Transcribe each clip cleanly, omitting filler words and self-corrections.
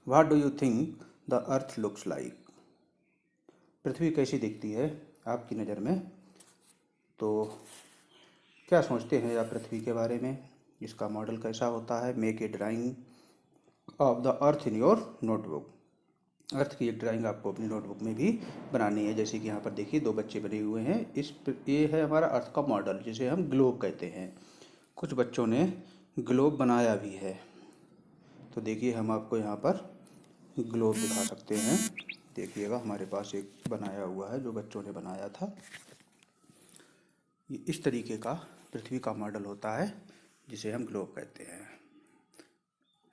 What do you think the earth looks like? पृथ्वी कैसी दिखती है आपकी नज़र में? तो क्या सोचते हैं आप पृथ्वी के बारे में? इसका मॉडल कैसा होता है? Make a drawing of the earth in your notebook. Earth की एक ड्राइंग आपको अपनी नोटबुक में भी बनानी है। जैसे कि यहाँ पर देखिए 2 बच्चे बने हुए हैं। ये है हमारा अर्थ का मॉडल, जिसे हम ग्लोब कहते हैं। कुछ बच्चों ने ग्लोब बनाया भी है। तो देखिए हम आपको यहाँ पर ग्लोब दिखा सकते हैं। देखिएगा हमारे पास एक बनाया हुआ है जो बच्चों ने बनाया था। ये इस तरीके का पृथ्वी का मॉडल होता है जिसे हम ग्लोब कहते हैं।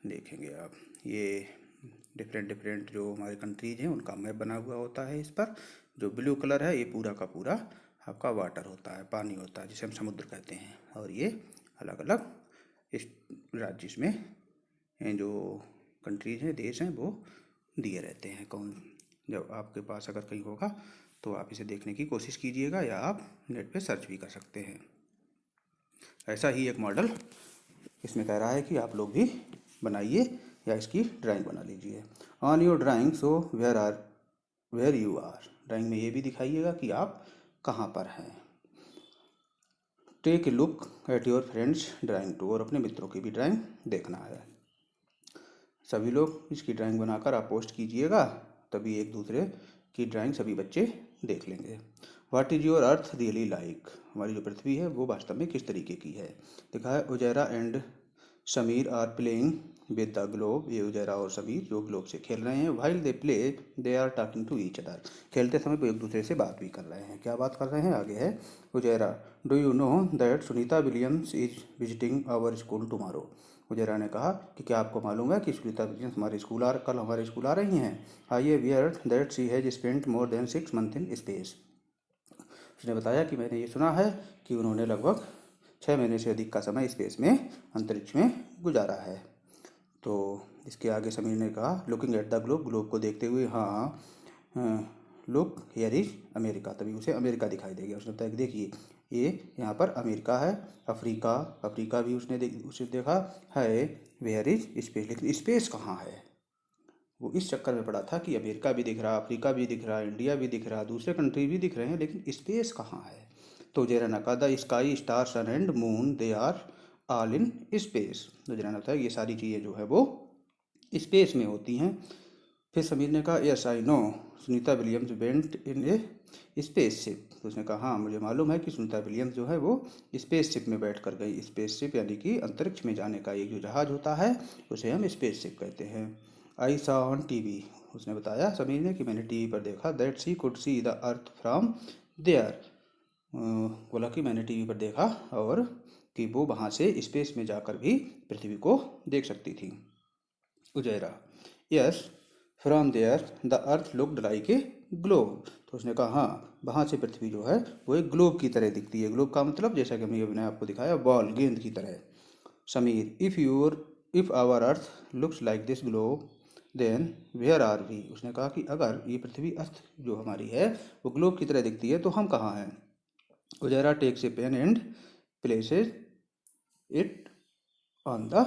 देखेंगे आप, ये डिफरेंट जो हमारे कंट्रीज हैं उनका मैप बना हुआ होता है। इस पर जो ब्लू कलर है ये पूरा का पूरा आपका वाटर होता है, पानी होता है, जिसे हम समुद्र कहते हैं। और ये अलग अलग इस राज्य में जो कंट्रीज हैं, देश हैं, वो दिए रहते हैं। कौन जब आपके पास अगर कहीं होगा तो आप इसे देखने की कोशिश कीजिएगा, या आप नेट पे सर्च भी कर सकते हैं। ऐसा ही एक मॉडल इसमें कह रहा है कि आप लोग भी बनाइए या इसकी ड्राइंग बना लीजिए। On your drawing so where you are. Drawing में ये भी दिखाइएगा कि आप कहाँ पर हैं। Take a look at your friends drawing too. और अपने मित्रों की भी ड्राइंग देखना है। सभी लोग इसकी ड्राइंग बनाकर आप पोस्ट कीजिएगा, तभी एक दूसरे की ड्राइंग सभी बच्चे देख लेंगे। What is your earth really like? हमारी जो पृथ्वी है वो वास्तव में किस तरीके की है? देखा है Uzaira and Sameer are playing with the globe. ये उजैरा और समीर जो ग्लोब से खेल रहे हैं। While they play they are talking to each other. खेलते समय वो एक दूसरे से बात भी कर रहे हैं। क्या बात कर रहे हैं? आगे है Uzaira, do you know that Sunita Williams is visiting our school tomorrow. Uzaira ने कहा कि क्या आपको मालूम है कि सुनीता विलियम्स कल हमारे स्कूल आ रही हैं। I a weird that she has spent more than 6 months in space. उसने बताया कि मैंने ये सुना है कि उन्होंने लगभग 6 महीने से अधिक का समय स्पेस में, अंतरिक्ष में गुजारा है। तो इसके आगे समीर ने कहा, looking at the globe, globe को देखते हुए, हाँ लुक हियर इज अमेरिका। तभी उसे अमेरिका दिखाई देगा। उसने बताया कि देखिए ये यहाँ पर अमेरिका है। अफ्रीका भी उसे देखा है। वेयर इज स्पेस, लेकिन स्पेस कहाँ है? वो इस चक्कर में पड़ा था कि अमेरिका भी दिख रहा, अफ्रीका भी दिख रहा, इंडिया भी दिख रहा, दूसरे कंट्री भी दिख रहे हैं, लेकिन स्पेस कहाँ है? तो जेरा ने कहा, the sky, star, sun and moon they are all in space. तो जेरा ने बताया ये सारी चीज़ें जो है वो स्पेस में होती हैं। फिर समीर ने कहा, yes I know Sunita Williams went in A space ship. तो उसने कहा, हाँ मुझे मालूम है कि सुनीता विलियम्स जो है वो स्पेस शिप में बैठ कर गई। स्पेस शिप यानी कि अंतरिक्ष में जाने का एक जो जहाज़ होता है उसे हम स्पेस शिप कहते हैं। आई सॉ ऑन टीवी, उसने बताया समीर ने कि मैंने टीवी पर देखा, that she could see the earth from there. बोला कि मैंने टीवी पर देखा और कि वो वहाँ से स्पेस में जाकर भी पृथ्वी को देख सकती थी। Uzaira, yes from there the earth looked like a globe. तो उसने कहा हाँ वहाँ से पृथ्वी जो है वो एक ग्लोब की तरह दिखती है। ग्लोब का मतलब जैसा कि मैंने आपको दिखाया, बॉल, गेंद की तरह। Sameer, if our earth looks like this globe then where are we. उसने कहा कि अगर ये पृथ्वी अर्थ जो हमारी है वो ग्लोब की तरह दिखती है तो हम कहाँ हैं? Uzaira takes a pen and places it on the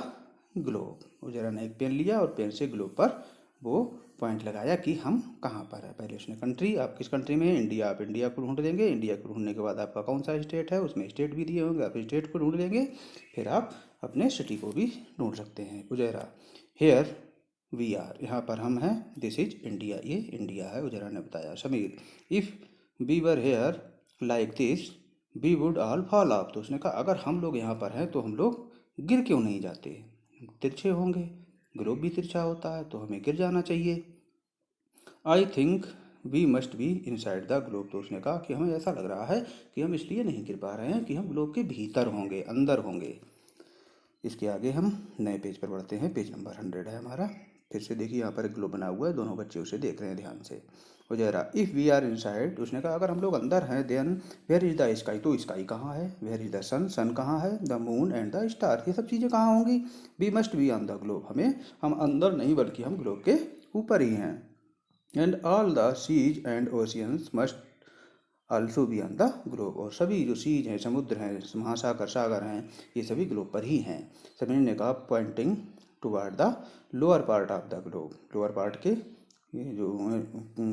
globe. Uzaira ने एक पेन लिया और पेन से ग्लोब पर वो पॉइंट लगाया कि हम कहाँ पर है। पहले उसने कंट्री, आप किस कंट्री में हैं? इंडिया। आप इंडिया को ढूंढ देंगे। इंडिया को ढूंढने के बाद आपका कौन सा स्टेट है, उसमें स्टेट भी दिए होंगे, आप स्टेट को ढूंढ लेंगे। फिर आप अपने सिटी को भी ढूंढ सकते हैं। उजैरा, हेयर वी आर, यहाँ पर हम हैं। दिस इज इंडिया, ये इंडिया है, उजैरा ने बताया। Sameer, if we were here like this we would all fall off. तो उसने कहा अगर हम लोग यहाँ पर हैं तो हम लोग गिर क्यों नहीं जाते? तिरछे होंगे, ग्लोब भी तिरछा होता है तो हमें गिर जाना चाहिए। I think we must be inside the globe. तो उसने कहा कि हमें ऐसा लग रहा है कि हम इसलिए नहीं गिर पा रहे हैं कि हम ग्लोब के भीतर होंगे, अंदर होंगे। इसके आगे हम नए पेज पर बढ़ते हैं। पेज नंबर 100 है हमारा। फिर से देखिए यहाँ पर एक ग्लोब बना हुआ है, दोनों बच्चे उसे देख रहे हैं ध्यान से। Uzaira, if we are inside, उसने कहा अगर हम लोग अंदर हैं, then where is the sky. तो स्काई कहाँ है? Where is the sun, sun कहाँ है? The moon and the star, ये सब चीज़ें कहाँ होंगी? We must be on the globe, हम अंदर नहीं बल्कि हम ग्लोब के ऊपर ही हैं। And all the seas and oceans must also be on the globe. और सभी जो सीज हैं, समुद्र हैं, महासागर, सागर हैं, ये सभी ग्लोब पर ही हैं। समीर ने कहा pointing toward the lower part of the globe, lower part के ये जो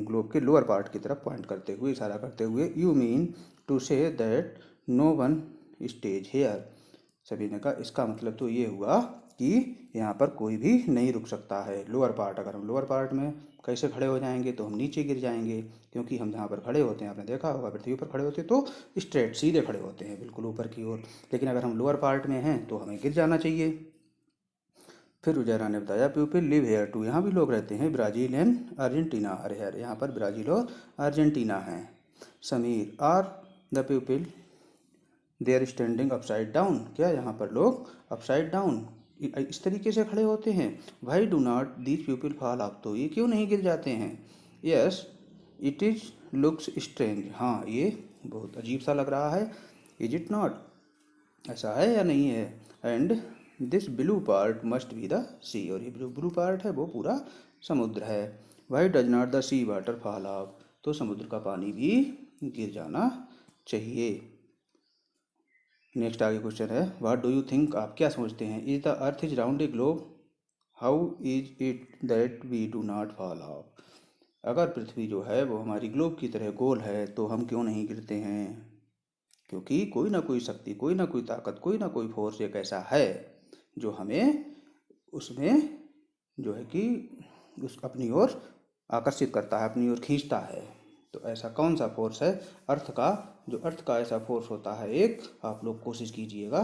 ग्लोब के लोअर पार्ट की तरफ पॉइंट करते हुए, इशारा करते हुए, you mean to say that no one stays here. सभी ने कहा इसका मतलब तो ये हुआ कि यहाँ पर कोई भी नहीं रुक सकता है। लोअर पार्ट, अगर हम लोअर पार्ट में कैसे खड़े हो जाएंगे तो हम नीचे गिर जाएंगे, क्योंकि हम जहाँ पर खड़े होते हैं, आपने देखा होगा पृथ्वी पर खड़े होते तो स्ट्रेट सीधे खड़े होते हैं बिल्कुल ऊपर की ओर, लेकिन अगर हम लोअर पार्ट में हैं तो हमें गिर जाना चाहिए। फिर उजैरा ने बताया पीपल लिव हेयर टू, यहाँ भी लोग रहते हैं, ब्राज़ील एंड अर्जेंटीना, अरे यार यहाँ पर ब्राज़ील और अर्जेंटीना हैं। Sameer are the people they are standing upside down, क्या यहाँ पर लोग अपसाइड डाउन इस तरीके से खड़े होते हैं? Y do not these people fall off, तो ये क्यों नहीं गिर जाते हैं? Yes it is looks strange, हाँ ये बहुत अजीब सा लग रहा है। इज इट नॉट, ऐसा है या नहीं है? And this blue part must be the sea, और ये जो ब्लू पार्ट है वो पूरा समुद्र है। Why does not the sea water fall off, तो समुद्र का पानी भी गिर जाना चाहिए। नेक्स्ट आगे क्वेश्चन है व्हाट डू यू थिंक, आप क्या सोचते हैं? Is the earth is round a globe, how is it that we do not fall off, अगर पृथ्वी जो है वो हमारी ग्लोब की तरह गोल है तो हम क्यों नहीं गिरते हैं? क्योंकि कोई ना कोई शक्ति, कोई ना कोई ताकत, कोई ना कोई फोर्स एक ऐसा है जो हमें उसमें जो है कि उस अपनी ओर आकर्षित करता है, अपनी ओर खींचता है। तो ऐसा कौन सा फोर्स है? अर्थ का, जो अर्थ का ऐसा फोर्स होता है एक, आप लोग कोशिश कीजिएगा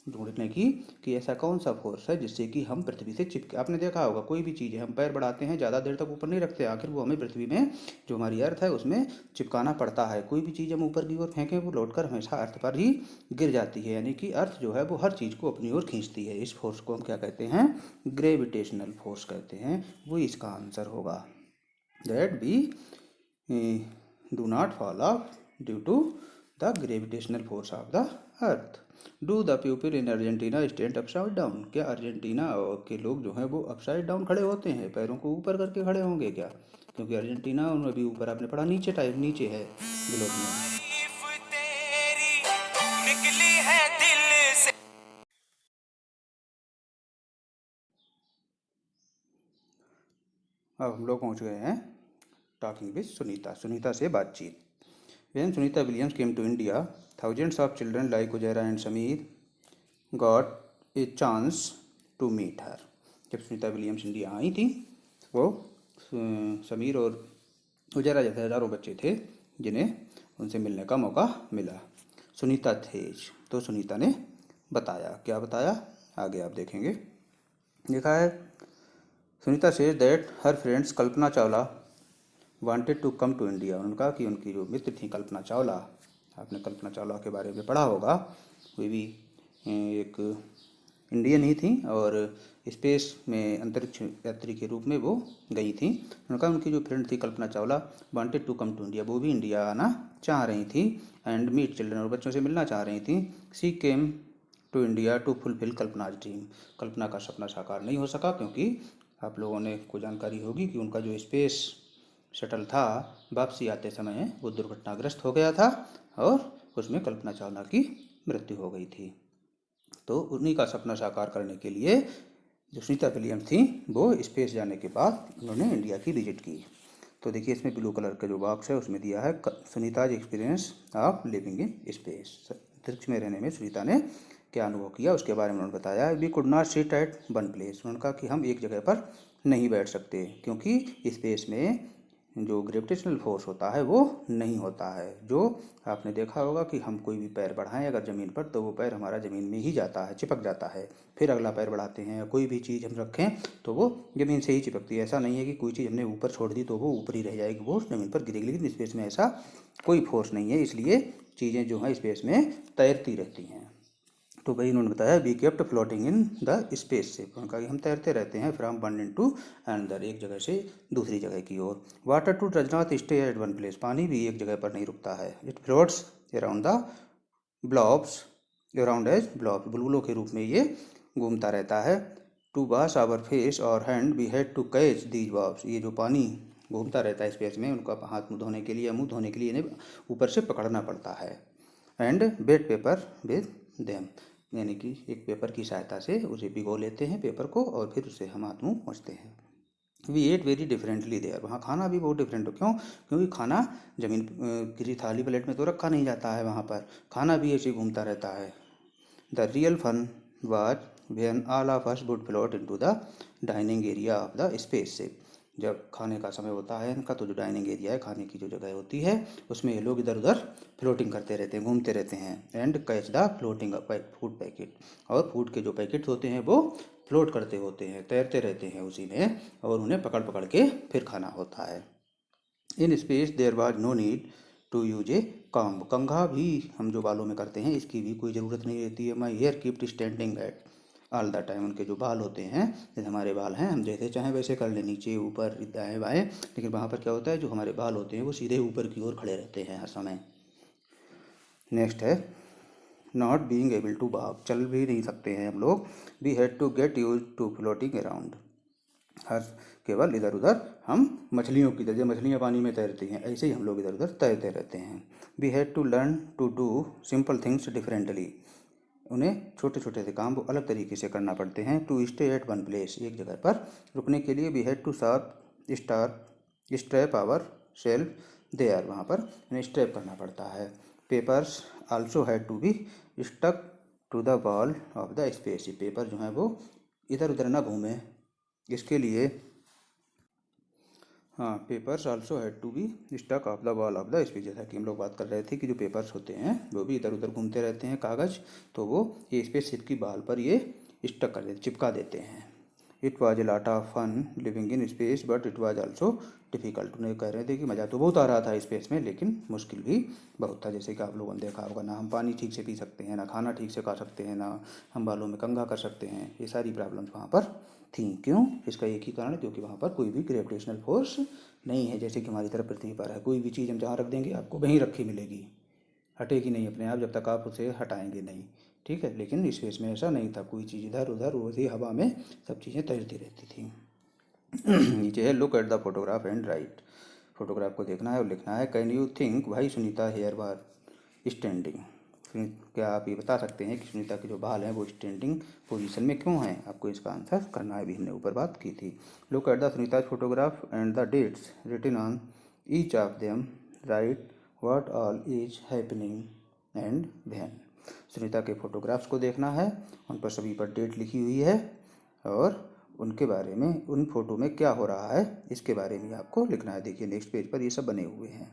ढूंढने की कि ऐसा कौन सा फोर्स है जिससे कि हम पृथ्वी से चिपके। आपने देखा होगा कोई भी चीज़ है, हम पैर बढ़ाते हैं ज़्यादा देर तक ऊपर नहीं रखते, आखिर वो हमें पृथ्वी में जो हमारी अर्थ है उसमें चिपकाना पड़ता है। कोई भी चीज़ हम ऊपर की ओर फेंकें वो लौटकर हमेशा अर्थ पर ही गिर जाती है, यानी कि अर्थ जो है वो हर चीज़ को अपनी ओर खींचती है। इस फोर्स को हम क्या कहते हैं? ग्रेविटेशनल फोर्स कहते हैं। वो इसका आंसर होगा that we do not fall off due to the gravitational force of the earth. Do the people in Argentina stand upside down, क्या अर्जेंटीना के लोग जो हैं वो अपसाइड डाउन खड़े होते हैं, पैरों को ऊपर करके खड़े होंगे क्या? क्योंकि अर्जेंटीना उनमें भी ऊपर आपने पढ़ा नीचे टाइप नीचे है ग्लोब में। अब हम लोग पहुंच गए हैं टॉकिंग विद सुनीता, सुनीता से बातचीत। When Sunita Williams came to India, thousands of children like Ujjara and Sameer got a chance to meet her. जब सुनीता विलियम्स इंडिया आई थी वो समीर और उजैरा जैसे हज़ारों बच्चे थे जिन्हें उनसे मिलने का मौका मिला। सुनीता थेज, तो सुनीता ने बताया, क्या बताया आगे आप देखेंगे। लिखा है Sunita says that her friends Kalpana Chawla wanted to come to India, उन्होंने कहा कि उनकी जो मित्र थी कल्पना चावला, आपने कल्पना चावला के बारे में पढ़ा होगा, वे भी एक इंडियन ही थी और स्पेस में अंतरिक्ष यात्री के रूप में वो गई थी। उन्होंने कहा उनकी जो फ्रेंड थी Kalpana Chawla wanted to come to India, वो भी इंडिया आना चाह रही थी, एंड मीट चिल्ड्रन, और बच्चों से मिलना चाह रही थी। She came to India to fulfil Kalpana's dream, Kalpana का सपना साकार नहीं हो सका क्योंकि आप लोगों ने को जानकारी होगी कि उनका जो स्पेस शटल था वापसी आते समय वो दुर्घटनाग्रस्त हो गया था और उसमें कल्पना चावला की मृत्यु हो गई थी। तो उन्हीं का सपना साकार करने के लिए जो सुनीता विलियम्स थी वो स्पेस जाने के बाद उन्होंने इंडिया की विजिट की। तो देखिए इसमें ब्लू कलर का जो बॉक्स है उसमें दिया है Sunita's experience of living in space, अंतरिक्ष में रहने में सुनीता ने क्या अनुभव किया उसके बारे में उन्होंने बताया। We could not sit at one place, उन्होंने कहा कि हम एक जगह पर नहीं बैठ सकते क्योंकि स्पेस में जो ग्रेविटेशनल फोर्स होता है वो नहीं होता है। जो आपने देखा होगा कि हम कोई भी पैर बढ़ाएं अगर ज़मीन पर तो वो पैर हमारा ज़मीन में ही जाता है, चिपक जाता है, फिर अगला पैर बढ़ाते हैं या कोई भी चीज़ हम रखें तो वो ज़मीन से ही चिपकती है। ऐसा नहीं है कि कोई चीज़ हमने ऊपर छोड़ दी तो वो ऊपर ही रह जाएगी, वो ज़मीन पर गिरेगी, लेकिन स्पेस में ऐसा कोई फोर्स नहीं है, इसलिए चीज़ें जो हैं स्पेस में तैरती रहती हैं। तो वही उन्होंने बताया we kept floating in the spaceship, उन्होंने कहा कि हम तैरते रहते हैं फ्रॉम वन इनटू अनदर, एक जगह से दूसरी जगह की ओर। Water too does not stay at one place, पानी भी एक जगह पर नहीं रुकता है। It floats around the blobs, around as blobs, बुलबुलों के रूप में ये घूमता रहता है। टू वॉश आवर फेस और hand we had to catch these blobs, ये जो पानी घूमता रहता है स्पेस में उनका हाथ मुँह धोने के लिए, मुँह धोने के लिए इन्हें ऊपर से पकड़ना पड़ता है। And bed paper with them, यानी कि एक पेपर की सहायता से उसे भिगो लेते हैं पेपर को और फिर उसे हम हाथ मुँह पोंछते हैं। We ate very differently there, वहाँ खाना भी बहुत डिफरेंट हो। क्यों? क्योंकि खाना जमीन किसी थाली प्लेट में तो रखा नहीं जाता है, वहाँ पर खाना भी ऐसे घूमता रहता है। The real fun was when all of us would float into the dining area of the spaceship. जब खाने का समय होता है इनका, तो जो डाइनिंग एरिया है, खाने की जो जगह होती है, उसमें ये लोग इधर उधर फ्लोटिंग करते रहते हैं, घूमते रहते हैं। And catch the floating food packet, और फूड के जो पैकेट्स होते हैं वो फ्लोट करते होते हैं, तैरते रहते हैं उसी में, और उन्हें पकड़ पकड़ के फिर खाना होता है। In space there was no need to use a comb, कंघा भी हम जो बालों में करते हैं इसकी भी कोई ज़रूरत नहीं रहती है। My hair kept standing at all the time, उनके जो बाल होते हैं, जैसे हमारे बाल हैं, हम जैसे चाहें वैसे कर लें, नीचे ऊपर दाएं बाएं, लेकिन वहाँ पर क्या होता है, जो हमारे बाल होते हैं वो सीधे ऊपर की ओर खड़े रहते हैं हर समय। नेक्स्ट है not being able to walk, चल भी नहीं सकते हैं हम लोग। We had to get use to floating around, हर केवल इधर उधर हम मछलियों की तरह, मछलियाँ पानी में तैरती हैं, ऐसे ही हम लोग इधर उधर तैरते रहते हैं। We had to learn to do simple things differently, उन्हें छोटे छोटे से काम वो अलग तरीके से करना पड़ते हैं। To stay at one place, एक जगह पर रुकने के लिए। We had to strap our self there, वहाँ पर उन्हें स्ट्रैप करना पड़ता है। Papers also had to be stuck to the wall of the space, paper जो है वो इधर उधर ना घूमे, इसके लिए हाँ, papers also had to be stuck of the wall of the space, जैसा कि हम लोग बात कर रहे थे कि जो पेपर्स होते हैं वो भी इधर उधर घूमते रहते हैं, कागज़, तो वो ये स्पेसशिप की बाल पर ये स्टक कर देते, चिपका देते हैं। It was a lot of fun living in space but it was also difficult, उन्हें कह रहे थे कि मज़ा तो बहुत आ रहा था स्पेस में, लेकिन मुश्किल भी बहुत था। जैसे कि आप लोगों ने देखा होगा, ना हम पानी ठीक से पी सकते हैं, ना खाना ठीक से खा सकते हैं, ना हम बालों में कंघा कर सकते हैं, ये सारी प्रॉब्लम्स वहाँ पर थी। क्यों? इसका एक ही कारण, क्योंकि वहाँ पर कोई भी ग्रेविटेशनल फोर्स नहीं है, जैसे कि हमारी तरफ पृथ्वी पर है। कोई भी चीज़ हम जहाँ रख देंगे आपको वहीं रखी मिलेगी, हटेगी नहीं अपने आप जब तक आप उसे हटाएंगे नहीं, ठीक है। लेकिन स्पेस में ऐसा नहीं था, कोई चीज़ इधर उधर वैसे हवा में सब चीज़ें तैरती रहती थी। नीचे है look at the photograph and right, photograph को देखना है और लिखना है। कैन यू थिंक भाई सुनीता हेयर बार स्टैंडिंग, क्या आप ये बता सकते हैं कि सुनीता के जो बाल हैं वो स्टैंडिंग पोजीशन में क्यों हैं? आपको इसका आंसर करना है, भी हमने ऊपर बात की थी। Look at the Sunita photograph and the dates written on each of them, right what all is happening and when. Sunita के फोटोग्राफ्स को देखना है, उन पर सभी पर डेट लिखी हुई है, और उनके बारे में, उन फोटो में क्या हो रहा है इसके बारे में आपको लिखना है। देखिए नेक्स्ट पेज पर ये सब बने हुए हैं,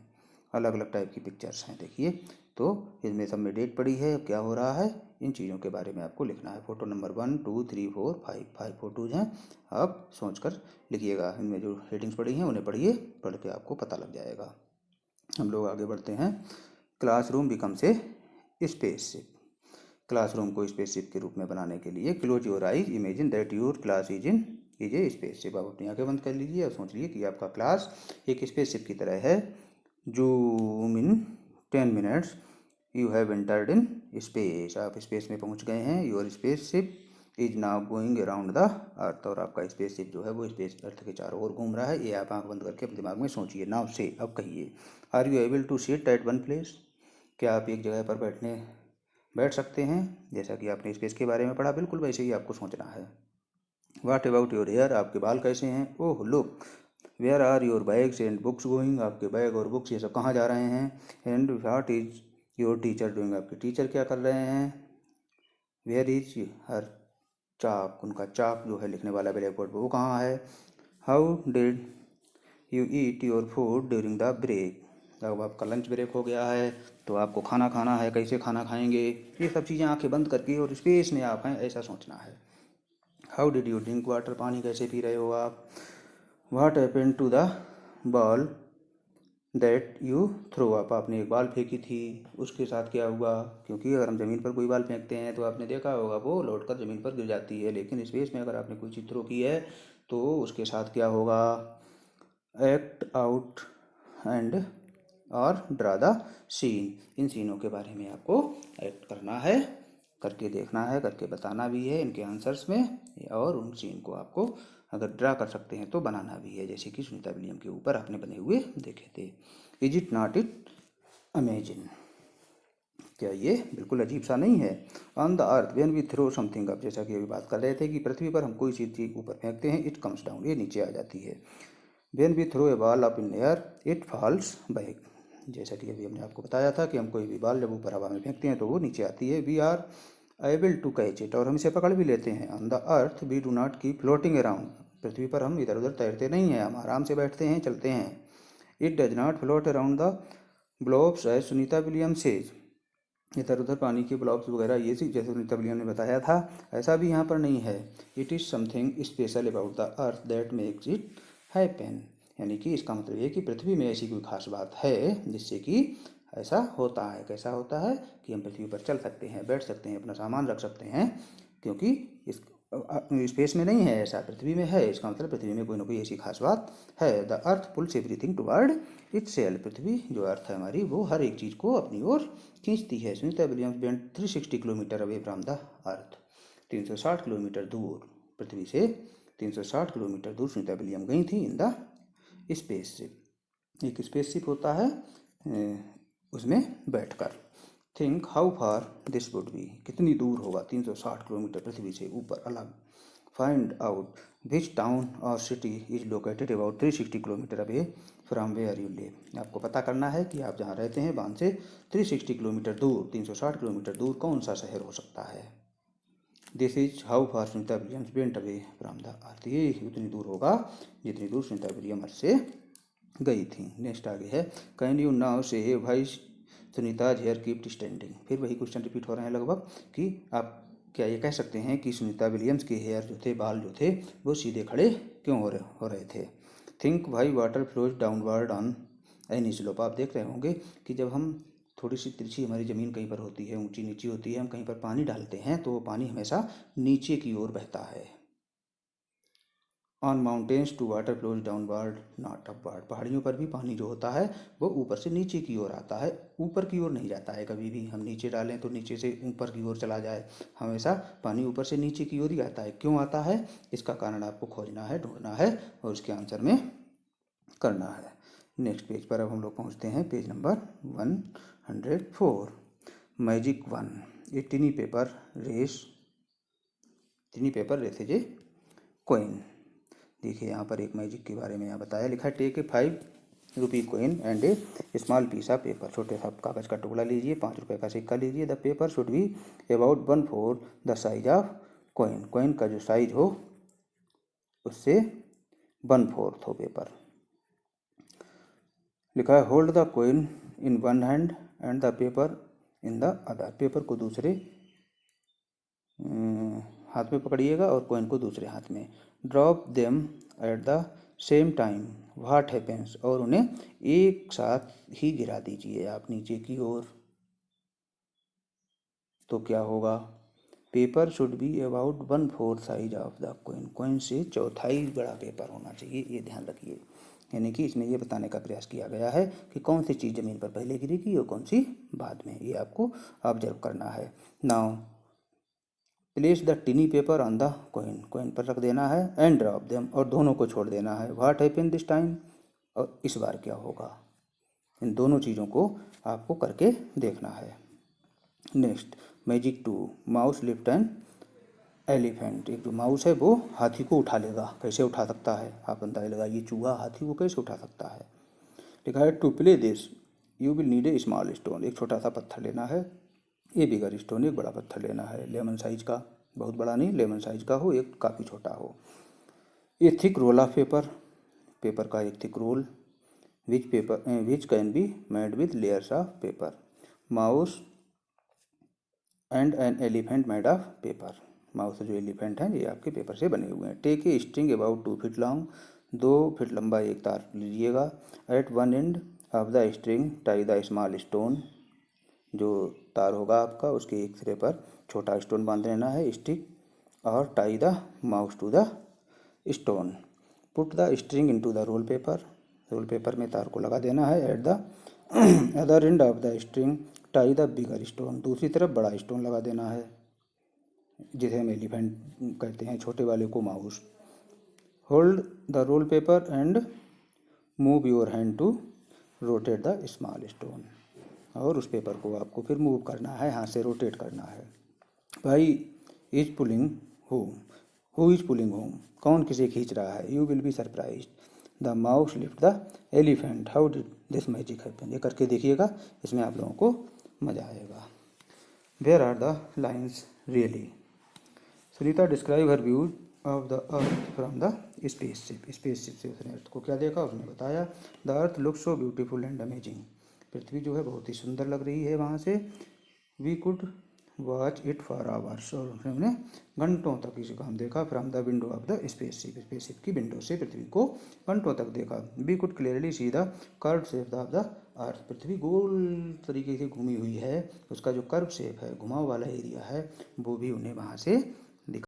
अलग अलग टाइप की पिक्चर्स हैं, देखिए। तो इसमें सब में डेट पड़ी है, क्या हो रहा है, इन चीज़ों के बारे में आपको लिखना है। फोटो नंबर 1 2 3 4 5 5 फोटोज़ हैं, आप सोच कर लिखिएगा। इनमें जो हेडिंग्स पड़ी हैं उन्हें पढ़िए, पढ़ के आपको पता लग जाएगा। हम लोग आगे बढ़ते हैं। Classroom becomes a spaceship, classroom को स्पेसशिप के रूप में बनाने के लिए close your eyes imagine that your class is a spaceship. आप अपनी आंखें बंद कर लीजिए और सोच लीजिए कि आपका क्लास एक स्पेसशिप की तरह है। Zoom in 10 minutes you have entered in space, आप स्पेस में पहुंच गए हैं। Your spaceship is now going around the earth, और आपका स्पेसशिप जो है वो स्पेस अर्थ के चारों ओर घूम रहा है। ये आप आंख बंद करके अपने दिमाग में सोचिए। नाउ से, अब कहिए, are you able to sit at one place, क्या आप एक जगह पर बैठ सकते हैं? जैसा कि आपने स्पेस के बारे में पढ़ा, बिल्कुल वैसे ही आपको सोचना है। व्हाट अबाउट योर हेयर, आपके बाल कैसे हैं? Oh look where are your bags and books going, आपके बैग और बुक्स ये सब कहाँ जा रहे हैं? And what is your teacher doing, आपके टीचर क्या कर रहे हैं? वेयर इज हर चाक, उनका चाक जो है लिखने वाला ब्लैक बोर्ड पर वो कहाँ है? How did you eat your food during the break, अब आपका लंच ब्रेक हो गया है तो आपको खाना खाना है, कैसे खाना खाएंगे? ये सब चीज़ें आंखें बंद करके और स्पेस में आप हैं ऐसा सोचना है। How did you drink water, पानी कैसे पी रहे हो आप? What happened to the ball that you throw up, आपने एक बॉल फेंकी थी, उसके साथ क्या हुआ? क्योंकि अगर हम ज़मीन पर कोई बॉल फेंकते हैं तो आपने देखा होगा वो लौट कर ज़मीन पर गिर जाती है, लेकिन स्पेस में अगर आपने कोई चीज़ थ्रो की है तो उसके साथ क्या होगा? एक्ट आउट एंड और ड्रा द सीन, इन सीनों के बारे में आपको एक्ट करना है, करके देखना है, करके बताना भी है इनके आंसर्स में, और उन सीन को आपको अगर ड्रा कर सकते हैं तो बनाना भी है, जैसे कि सुनीता विलियम के ऊपर आपने बने हुए देखे थे। Is it not it amazing, क्या ये बिल्कुल अजीब सा नहीं है? On the earth when we throw something up, जैसा कि अभी बात कर रहे थे कि पृथ्वी पर हम कोई चीज़ ऊपर फेंकते हैं, इट कम्स डाउन, ये नीचे आ जाती है। When we throw a ball up in air it falls back, जैसा कि अभी हमने आपको बताया था कि हम कोई भी बॉल जब ऊपर हवा में फेंकते हैं तो वो नीचे आती है। We are able to catch it, और हम इसे पकड़ भी लेते हैं। On the earth we do not keep floating around, पृथ्वी पर हम इधर उधर तैरते नहीं हैं, हम आराम से बैठते हैं, चलते हैं। It does not float around the globes as Sunita Williams says, इधर उधर पानी के ब्लॉक्स वगैरह ये चीज़ जैसे सुनीता विलियम ने बताया था, ऐसा भी यहाँ पर नहीं है। It is something special about the earth that makes it happen, यानी कि इसका मतलब ये कि पृथ्वी में ऐसी कोई खास बात है जिससे कि ऐसा होता है। कैसा होता है कि हम पृथ्वी पर चल सकते हैं, बैठ सकते हैं, अपना सामान रख सकते हैं, क्योंकि इस स्पेस में नहीं है ऐसा, पृथ्वी में है। इसका मतलब पृथ्वी में कोई ना कोई ऐसी खास बात है। The earth pulls everything toward itself, पृथ्वी जो अर्थ है हमारी वो हर एक चीज़ को अपनी ओर खींचती है। Sunita Williams went 360 kilometre away from the earth, 360 kilometre दूर पृथ्वी से 360 किलोमीटर दूर सुनीता विलियम गई थी इन द स्पेसशिप। एक स्पेसशिप होता है उसमें बैठकर। Think how far this would be, कितनी दूर होगा 360 किलोमीटर पृथ्वी से ऊपर अलग। फाइंड आउट विच टाउन और city is located about 360 kilometre away from where you live, आपको पता करना है कि आप जहाँ रहते हैं वहाँ से 360 किलोमीटर दूर, 360 किलोमीटर दूर कौन सा शहर हो सकता है। This is how far Sunita Williams went away from the earth, ये उतनी दूर होगा जितनी दूर सुनीता विलियम अर्थ से गई थी। नेक्स्ट आगे है, कैन यू नाउ से भाई सुनीता हेयर कीप स्टैंडिंग, फिर वही क्वेश्चन रिपीट हो रहे हैं लगभग कि आप क्या ये कह सकते हैं कि सुनीता विलियम्स के हेयर जो थे, बाल जो थे, वो सीधे खड़े क्यों हो रहे थे। Think Y water flows downward on any slope, आप देख रहे होंगे कि जब हम थोड़ी सी तिरछी हमारी ज़मीन कहीं पर होती है, ऊंची नीची होती है, हम कहीं पर पानी डालते हैं तो वो पानी हमेशा नीचे की ओर बहता है। On mountains too water flows downward not upward, पहाड़ियों पर भी पानी जो होता है वो ऊपर से नीचे की ओर आता है, ऊपर की ओर नहीं जाता है कभी भी। हम नीचे डालें तो नीचे से ऊपर की ओर चला जाए, हमेशा पानी ऊपर से नीचे की ओर ही आता है। क्यों आता है, इसका कारण आपको खोजना है, ढूंढना है और उसके आंसर में करना है। नेक्स्ट पेज पर अब हम लोग पहुँचते हैं, page number 104। Magic 1, a tiny paper race is a coin. देखिए यहाँ पर एक मैजिक के बारे में यहाँ बताया, लिखा है take a 5 rupee coin and a small piece of paper, छोटे सा कागज़ का टुकड़ा लीजिए, 5 रुपये का सिक्का लीजिए। The paper should be about 1/4 the size of coin, coin का जो साइज हो उससे 1/4 हो पेपर। लिखा है hold the coin in one hand and the paper in the other, paper को दूसरे हाथ में पकड़िएगा और कॉइन को दूसरे हाथ में। Drop them at the same time what happens, और उन्हें एक साथ ही गिरा दीजिए आप नीचे की ओर, तो क्या होगा। Paper should be about 1/4 size of the coin, coin से चौथाई बड़ा पेपर होना चाहिए, ये ध्यान रखिए। यानी कि इसमें ये बताने का प्रयास किया गया है कि कौन सी चीज़ ज़मीन पर पहले गिरेगी और कौन सी बाद में, ये आपको ऑब्जर्व करना है। Now place the टिनी paper on the coin, coin पर रख देना है, एंड ड्रॉप देम, और दोनों को छोड़ देना है। व्हाट हैपन दिस टाइम, और इस बार क्या होगा। इन दोनों चीज़ों को आपको करके देखना है। Next magic 2, mouse lift an elephant, एक जो माउस है वो हाथी को उठा लेगा, कैसे उठा सकता है आप अंदाजा लगाइए, चूहा हाथी को कैसे उठा सकता है। लिखा है to play this you will need a small stone, एक छोटा सा पत्थर लेना है, ए बिगर स्टोन, एक बड़ा पत्थर लेना है, लेमन साइज का, बहुत बड़ा नहीं, लेमन साइज का हो, एक काफ़ी छोटा हो। A thick roll of paper, paper का एक thick roll, which can be made with layers of paper. Mouse and an elephant made of paper, mouse जो एलिफेंट हैं ये आपके पेपर से बने हुए हैं। Take a string about 2 feet long, 2 feet लंबा एक तार लीजिएगा। At one end of the string tie the small stone, जो तार होगा आपका उसके एक सिरे पर छोटा स्टोन बांध लेना है, स्टिक, और tie the mouse to the stone. Put the string into the roll paper, roll paper में तार को लगा देना है। At the other end of the string tie the bigger stone, दूसरी तरफ बड़ा स्टोन लगा देना है, जिसे हम एलिफेंट कहते हैं, छोटे वाले को mouse. Hold the roll paper and move your hand to rotate the small stone, और उस पेपर को आपको फिर मूव करना है, हाथ से रोटेट करना है। भाई is pulling whom, who is pulling whom, कौन किसे खींच रहा है। You will be surprise, the mouse lift the elephant, how did this magic happen. ये करके देखिएगा, इसमें आप लोगों को मज़ा आएगा। Where are the lines really, Sunita describe her views of the earth from the spaceship, spaceship से उसने अर्थ को क्या देखा, उसने बताया। The earth look so beautiful and amazing, पृथ्वी जो है बहुत ही सुंदर लग रही है वहाँ से। We could watch it for hours, और हमने घंटों तक इसे हम देखा। From the window of the spaceship, spaceship की विंडो से पृथ्वी को घंटों तक देखा। We could clearly see the curve shape of the earth, पृथ्वी गोल तरीके से घूमी हुई है, उसका जो कर्व शेप है, घुमाव वाला एरिया है, वो भी उन्हें वहाँ से दिखा।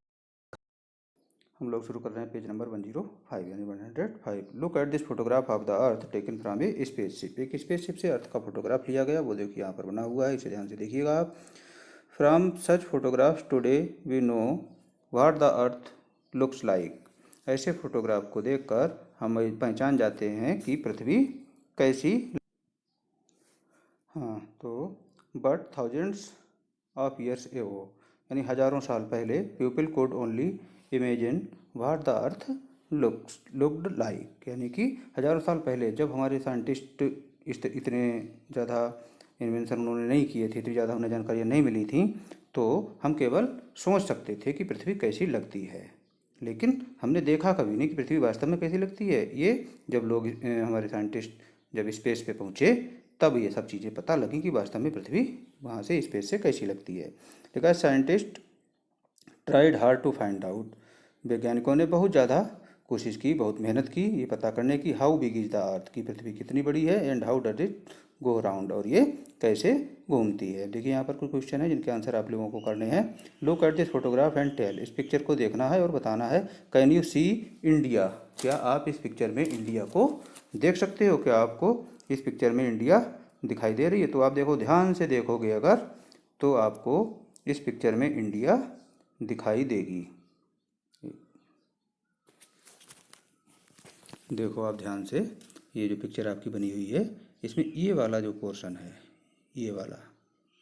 हम लोग शुरू कर रहे हैं पेज नंबर 105 यानी 105। Look at this photograph of the earth taken from A spaceship, एक स्पेसशिप से अर्थ का फोटोग्राफ लिया गया, वो देखिए यहाँ पर बना हुआ है, इसे ध्यान से देखिएगा आप। From such photographs today we know what the earth looks like, ऐसे फोटोग्राफ को देखकर हम पहचान जाते हैं कि पृथ्वी कैसी। हाँ तो but thousands of years ago, यानी हजारों साल पहले, people code only imagine what the earth looked like, यानी कि हजारों साल पहले जब हमारे साइंटिस्ट इतने ज़्यादा इन्वेंशन उन्होंने नहीं किए थे, इतनी ज़्यादा उन्हें जानकारियाँ नहीं मिली थी, तो हम केवल सोच सकते थे कि पृथ्वी कैसी लगती है, लेकिन हमने देखा कभी नहीं कि पृथ्वी वास्तव में कैसी लगती है। ये जब लोग हमारे साइंटिस्ट जब स्पेस पे पहुँचे तब ये सब चीज़ें पता लगी कि वास्तव में पृथ्वी वहाँ से स्पेस से कैसी लगती है। लेकिन scientist tried hard to find out, वैज्ञानिकों ने बहुत ज़्यादा कोशिश की, बहुत मेहनत की ये पता करने की, हाउ बिग इज द अर्थ, की पृथ्वी कितनी बड़ी है, and how does it go around, और ये कैसे घूमती है। देखिए यहाँ पर कुछ क्वेश्चन है जिनके आंसर आप लोगों को करने हैं। Look at this photograph and tell, इस पिक्चर को देखना है और बताना है। कैन यू सी इंडिया, क्या आप इस पिक्चर में इंडिया को देख सकते हो, क्या आपको इस पिक्चर में इंडिया दिखाई दे रही है। तो आप देखो, ध्यान से देखोगे अगर तो आपको इस पिक्चर में इंडिया दिखाई देगी। देखो आप ध्यान से, ये जो पिक्चर आपकी बनी हुई है इसमें ये वाला जो पोर्शन है, ये वाला,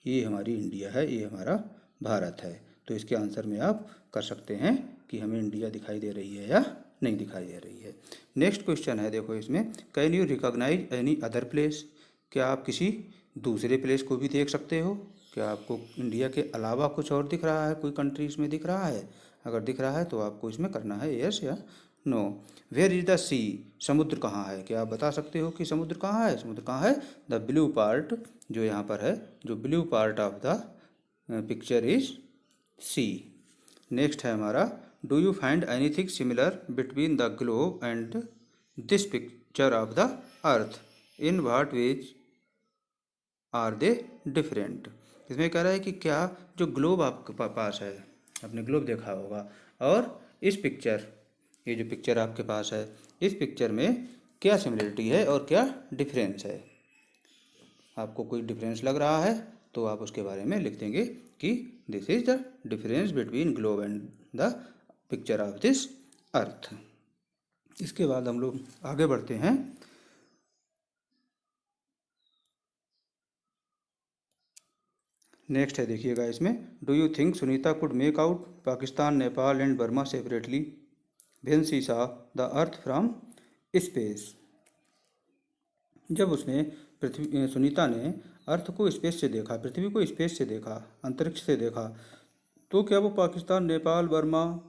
ये हमारी इंडिया है, ये हमारा भारत है। तो इसके आंसर में आप कर सकते हैं कि हमें इंडिया दिखाई दे रही है या नहीं दिखाई दे रही है। नेक्स्ट क्वेश्चन है, देखो इसमें, can you recognise any other place, क्या आप किसी दूसरे प्लेस को भी देख सकते हो, क्या आपको इंडिया के अलावा कुछ और दिख रहा है, कोई कंट्री इसमें दिख रहा है। अगर दिख रहा है तो आपको इसमें करना है यस या नो। वेयर इज द सी, समुद्र कहाँ है, क्या आप बता सकते हो कि समुद्र कहाँ है। समुद्र कहाँ है, द ब्लू पार्ट, जो यहाँ पर है, जो blue part of the picture is sea. Next है हमारा, do you find anything similar between the globe and this picture of the earth, in what ways are they different. इसमें कह रहा है कि क्या जो ग्लोब आपके पास है, आपने ग्लोब देखा होगा, और इस पिक्चर, ये जो पिक्चर आपके पास है, इस पिक्चर में क्या सिमिलरिटी है और क्या डिफरेंस है। आपको कोई डिफरेंस लग रहा है तो आप उसके बारे में लिख देंगे कि this is the difference between globe and the picture of this earth. इसके बाद हम लोग आगे बढ़ते हैं। नेक्स्ट है, देखिएगा इसमें, do you think Sunita could make out Pakistan, Nepal and Burma separately when she saw the earth from space. जब उसने सुनीता ने अर्थ को स्पेस से देखा, पृथ्वी को स्पेस से देखा, अंतरिक्ष से देखा, तो क्या वो पाकिस्तान, नेपाल, बर्मा,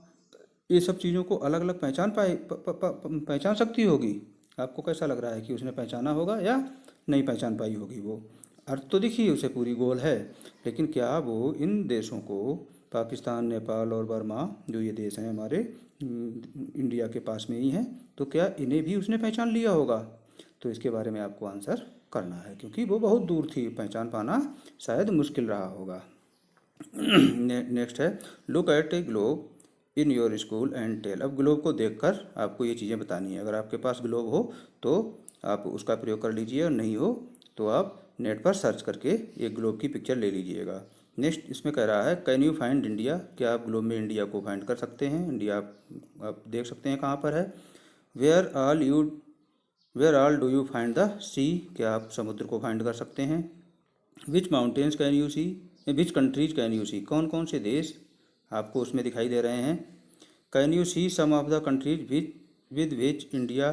ये सब चीज़ों को अलग अलग पहचान सकती होगी। आपको कैसा लग रहा है कि उसने पहचाना होगा या नहीं पहचान पाई होगी। वो अर्थ तो दिखी उसे पूरी गोल है, लेकिन क्या वो इन देशों को, पाकिस्तान, नेपाल और बर्मा, जो ये देश हैं हमारे इंडिया के पास में ही हैं, तो क्या इन्हें भी उसने पहचान लिया होगा। तो इसके बारे में आपको आंसर करना है, क्योंकि वो बहुत दूर थी, पहचान पाना शायद मुश्किल रहा होगा। नेक्स्ट है, look at a globe in your school and tell. अब ग्लोब को देखकर आपको ये चीज़ें बतानी है। अगर आपके पास ग्लोब हो तो आप उसका प्रयोग कर लीजिए, और नहीं हो तो आप नेट पर सर्च करके एक ग्लोब की पिक्चर ले लीजिएगा। नेक्स्ट इसमें कह रहा है, कैन यू फाइंड इंडिया, क्या आप ग्लोब में इंडिया को फाइंड कर सकते हैं। इंडिया आप देख सकते हैं कहाँ पर है। Where all do you find the sea, क्या आप समुद्र को फाइंड कर सकते हैं। Which mountains can you see, which countries can you see, कौन कौन से देश आपको उसमें दिखाई दे रहे हैं। Can you see some of the countries with which India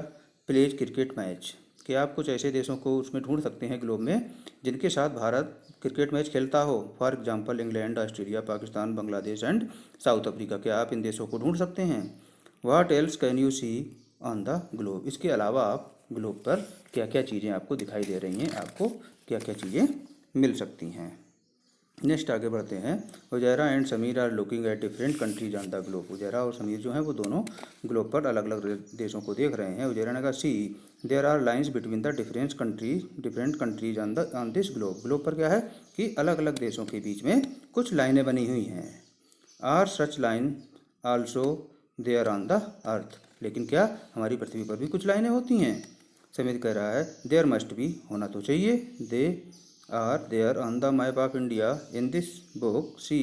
plays cricket match, कि आप कुछ ऐसे देशों को उसमें ढूंढ सकते हैं ग्लोब में जिनके साथ भारत क्रिकेट मैच खेलता हो। For example England, Australia, Pakistan, Bangladesh and South Africa, क्या आप इन देशों को ढूंढ सकते हैं। What else can you see on the globe, इसके अलावा आप ग्लोब पर क्या क्या चीज़ें आपको दिखाई दे रही हैं, आपको क्या क्या चीज़ें मिल सकती हैं। नेक्स्ट आगे बढ़ते हैं। Uzaira and Sameer are looking at different countries on the globe, Uzaira और समीर जो हैं वो दोनों ग्लोब पर अलग अलग देशों को देख रहे हैं। उजैरा ने कहा see there are lines between the different countries on this globe, globe पर क्या है कि अलग अलग देशों के बीच में कुछ लाइनें बनी हुई हैं। Are such line also there on the earth, लेकिन क्या हमारी पृथ्वी पर भी कुछ लाइनें होती हैं। समीर कह रहा है देयर मस्ट बी, होना तो चाहिए। They are there on the map of India in this book see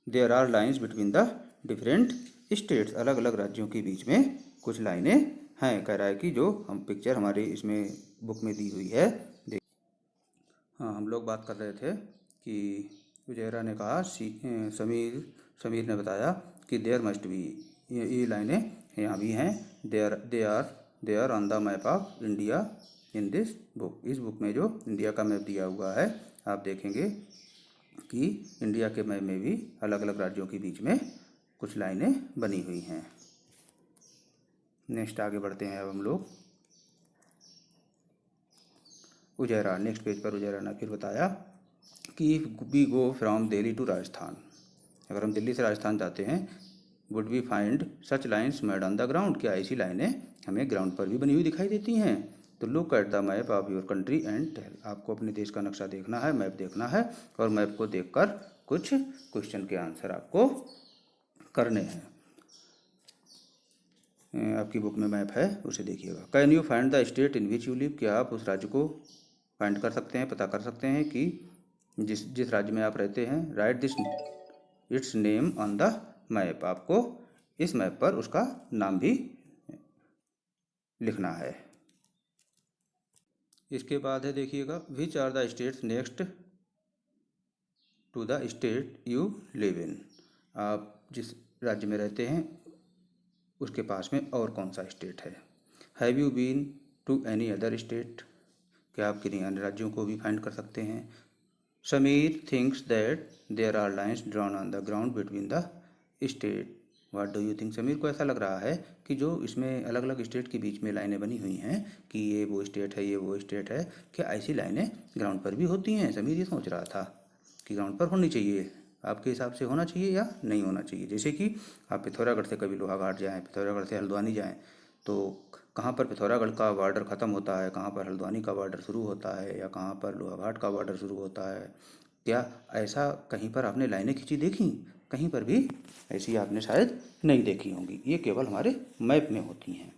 there are lines between the different states, अलग अलग राज्यों के बीच में कुछ लाइनें हैं। कह रहा है कि जो हम पिक्चर हमारे इसमें बुक में दी हुई है। हाँ, हम लोग बात कर रहे थे कि उजैरा ने कहा समीर ने बताया कि देयर मस्ट बी, ये लाइनें यहाँ भी हैं। They are on the map of India in this book, इस बुक में जो इंडिया का मैप दिया हुआ है आप देखेंगे कि इंडिया के मैप में भी अलग अलग राज्यों के बीच में कुछ लाइनें बनी हुई हैं। नेक्स्ट आगे बढ़ते हैं अब हम लोग। उजैरा, नेक्स्ट पेज पर उजैरा ने फिर बताया कि we go from Delhi to Rajasthan, अगर हम दिल्ली से राजस्थान जाते हैं would we find such lines made on the ground, क्या ऐसी लाइनें हमें ग्राउंड पर भी बनी हुई दिखाई देती हैं। तो look at the map of your country and tell, आपको अपने देश का नक्शा देखना है, मैप देखना है और मैप को देखकर कुछ क्वेश्चन के आंसर आपको करने हैं। आपकी बुक में मैप है, उसे देखिएगा। Can you find the state in which you live, क्या आप उस राज्य को फाइंड कर सकते हैं, पता कर सकते हैं कि जिस राज्य में आप रहते हैं। Right this it's name on the map, आपको इस मैप पर उसका नाम भी लिखना है। इसके बाद है देखिएगा, which are the states next to the state you live in, आप जिस राज्य में रहते हैं उसके पास में और कौन सा स्टेट है। Have you been to any other state, क्या आप किन्हीं अन्य राज्यों को भी फाइंड कर सकते हैं। Sameer thinks that there are lines drawn on the ground between the state, what do you think, Sameer को ऐसा लग रहा है कि जो इसमें अलग अलग स्टेट के बीच में लाइनें बनी हुई हैं कि ये वो स्टेट है, ये वो स्टेट है, क्या ऐसी लाइनें ग्राउंड पर भी होती हैं। समीर ये सोच रहा था कि ग्राउंड पर होनी चाहिए, आपके हिसाब से होना चाहिए या नहीं होना चाहिए। जैसे कि आप पिथौरागढ़ से कभी लोहाघाट जाएँ, पिथौरागढ़ से हल्द्वानी जाएँ, तो कहाँ पर पिथौरागढ़ का बॉर्डर ख़त्म होता है, कहाँ पर हल्द्वानी का बॉर्डर शुरू होता है या कहाँ पर लोहाघाट का बॉर्डर शुरू होता है, क्या ऐसा कहीं पर आपने लाइनें खींची देखी। कहीं पर भी ऐसी आपने शायद नहीं देखी होंगी, ये केवल हमारे मैप में होती हैं,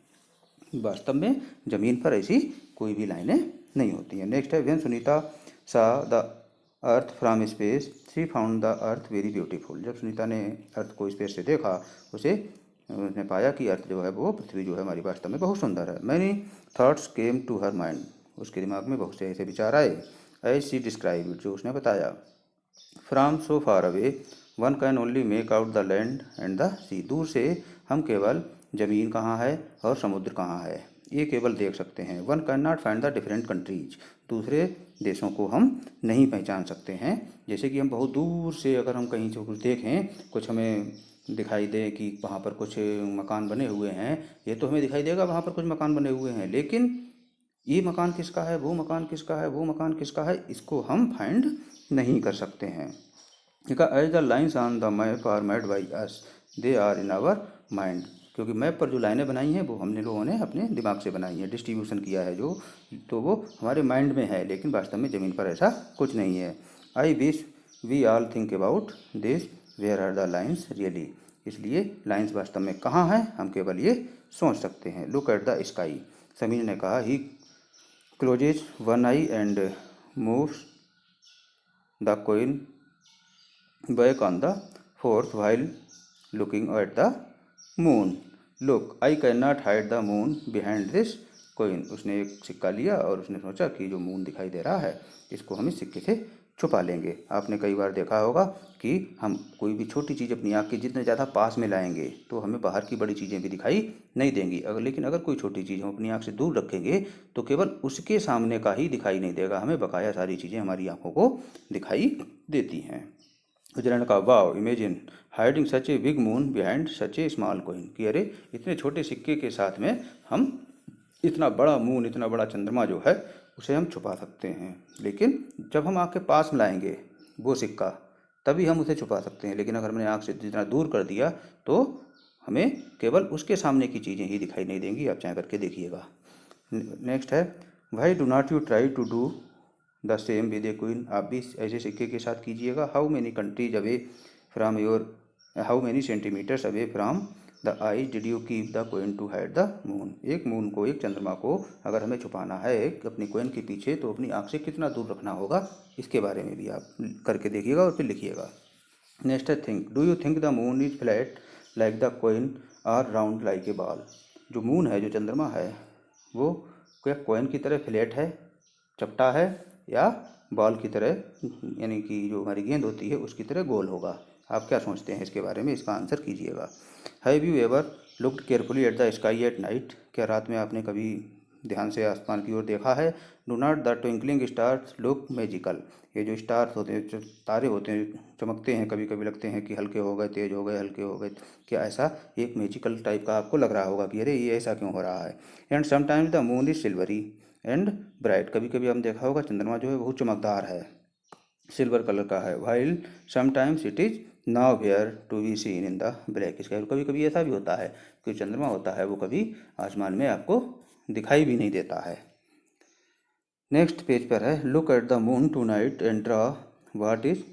वास्तव में ज़मीन पर ऐसी कोई भी लाइनें नहीं होती हैं। नेक्स्ट है, व्हेन सुनीता सा the earth from space she found the earth very beautiful, जब सुनीता ने अर्थ को स्पेस से देखा उसने पाया कि अर्थ जो है वो पृथ्वी जो है हमारी वास्तव में बहुत सुंदर है। Many thoughts came to her mind, उसके दिमाग में बहुत से ऐसे विचार आए। एज शी डिस्क्राइब, जो उसने बताया। From so far away one can only make out the land and the sea, दूर से हम केवल ज़मीन कहाँ है और समुद्र कहाँ है ये केवल देख सकते हैं। One can not find the different countries, दूसरे देशों को हम नहीं पहचान सकते हैं। जैसे कि हम बहुत दूर से अगर हम कहीं से कुछ देखें, कुछ हमें दिखाई दे कि वहाँ पर कुछ मकान बने हुए हैं, ये तो हमें दिखाई देगा वहाँ पर कुछ मकान बने हुए हैं, लेकिन ये मकान किसका है, वो मकान किसका है, वो मकान किसका है, इसको हम फाइंड नहीं कर सकते हैं। ठीक है, as the lines on the map are made by us they are in our mind, क्योंकि मैप पर जो लाइनें बनाई हैं वो हमने लोगों ने अपने दिमाग से बनाई हैं, डिस्ट्रीब्यूशन किया है जो, तो वो हमारे माइंड में है, लेकिन वास्तव में ज़मीन पर ऐसा कुछ नहीं है। I wish we all think about this where are the lines really, इसलिए लाइन्स वास्तव में कहाँ हैं हम केवल ये सोच सकते हैं। Look at the sky, Sameer ने कहा, he closes one eye and moves the coin back on the fourth while looking at the moon. Look, I cannot hide the moon behind this coin, उसने एक सिक्का लिया और उसने सोचा कि जो मून दिखाई दे रहा है इसको हम इस सिक्के से छुपा लेंगे। आपने कई बार देखा होगा कि हम कोई भी छोटी चीज़ अपनी आँख के जितने ज़्यादा पास में लाएंगे तो हमें बाहर की बड़ी चीज़ें भी दिखाई नहीं देंगी, लेकिन अगर कोई छोटी चीज़ हम अपनी आँख से दूर रखेंगे तो केवल उसके सामने का ही दिखाई नहीं देगा, हमें बकाया सारी चीज़ें हमारी आँखों को दिखाई देती हैं। उजरण का wow imagine hiding such a big moon behind such a small coin, कि अरे इतने छोटे सिक्के के साथ में हम इतना बड़ा मून, इतना बड़ा चंद्रमा जो है उसे हम छुपा सकते हैं। लेकिन जब हम आँख के पास में लाएंगे वो सिक्का तभी हम उसे छुपा सकते हैं, लेकिन अगर हमने आँख से जितना दूर कर दिया तो हमें केवल उसके सामने की चीज़ें ही दिखाई नहीं देंगी। आप चाहे करके देखिएगा। नेक्स्ट है why do not you try to do the same with a coin, आप भी ऐसे सिक्के के साथ कीजिएगा। How many countries away from your, how many centimetres away from the eye did you keep the coin to hide the moon, एक moon को, एक चंद्रमा को अगर हमें छुपाना है अपनी कोइन के पीछे तो अपनी आँख से कितना दूर रखना होगा, इसके बारे में भी आप करके देखिएगा और फिर लिखिएगा। नेक्स्ट है think, do you think the moon is flat like the coin और राउंड लाइक ए बॉल, जो मून है, जो चंद्रमा है, वो क्या कोइन की तरह फ्लैट है, चपटा है, या बॉल की तरह यानी कि जो हमारी गेंद होती है उसकी तरह गोल होगा। आप क्या सोचते हैं इसके बारे में, इसका आंसर कीजिएगा। Have you ever looked carefully at the sky at night, क्या रात में आपने कभी ध्यान से आसमान की ओर देखा है। Do not the twinkling stars look magical, ये जो स्टार्स होते हैं, जो तारे होते हैं, चमकते हैं, कभी कभी लगते हैं कि हल्के हो गए, तेज हो गए, हल्के हो गए, क्या ऐसा एक मैजिकल टाइप का आपको लग रहा होगा कि अरे ये ऐसा क्यों हो रहा है। And sometimes the moon is silvery and bright, कभी कभी हम देखा होगा चंद्रमा जो है बहुत चमकदार है, सिल्वर कलर का है। While sometimes it is nowhere to be seen in the black sky, कभी कभी ऐसा भी होता है कि चंद्रमा होता है वो कभी आसमान में आपको दिखाई भी नहीं देता है। नेक्स्ट पेज पर है look at the moon tonight and draw what is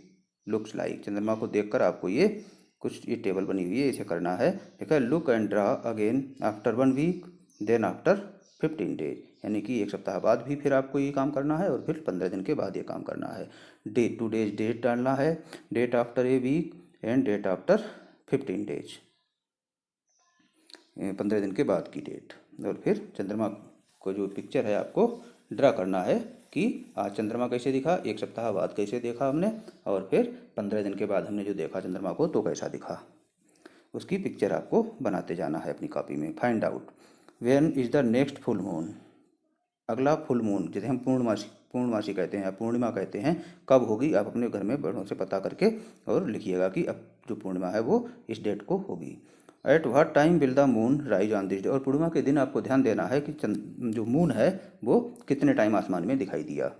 looks like, चंद्रमा को देखकर आपको ये कुछ ये टेबल बनी हुई है, इसे करना है। देखा look and draw again after 1 week then after 15 days, यानी कि 1 सप्ताह बाद भी फिर आपको ये काम करना है और फिर 15 दिन के बाद ये काम करना है। डेट टू डेज डेट डालना है, date after a week and date after 15 days, 15 दिन के बाद की डेट। और फिर चंद्रमा को जो पिक्चर है आपको ड्रा करना है कि आज चंद्रमा कैसे दिखा, 1 सप्ताह बाद कैसे देखा हमने, और फिर 15 दिन के बाद हमने जो देखा चंद्रमा को तो कैसा दिखा, उसकी पिक्चर आपको बनाते जाना है अपनी कॉपी में। Find out when is the next full moon, अगला फुल मून जिसे हम पूर्णमासी कहते हैं या पूर्णिमा कहते हैं, कब होगी, आप अपने घर में बड़ों से पता करके और लिखिएगा कि अब जो पूर्णिमा है वो इस डेट को होगी। At what time will the moon rise on this day, और पूर्णिमा के दिन आपको ध्यान देना है कि जो मून है वो कितने टाइम आसमान में दिखाई दिया।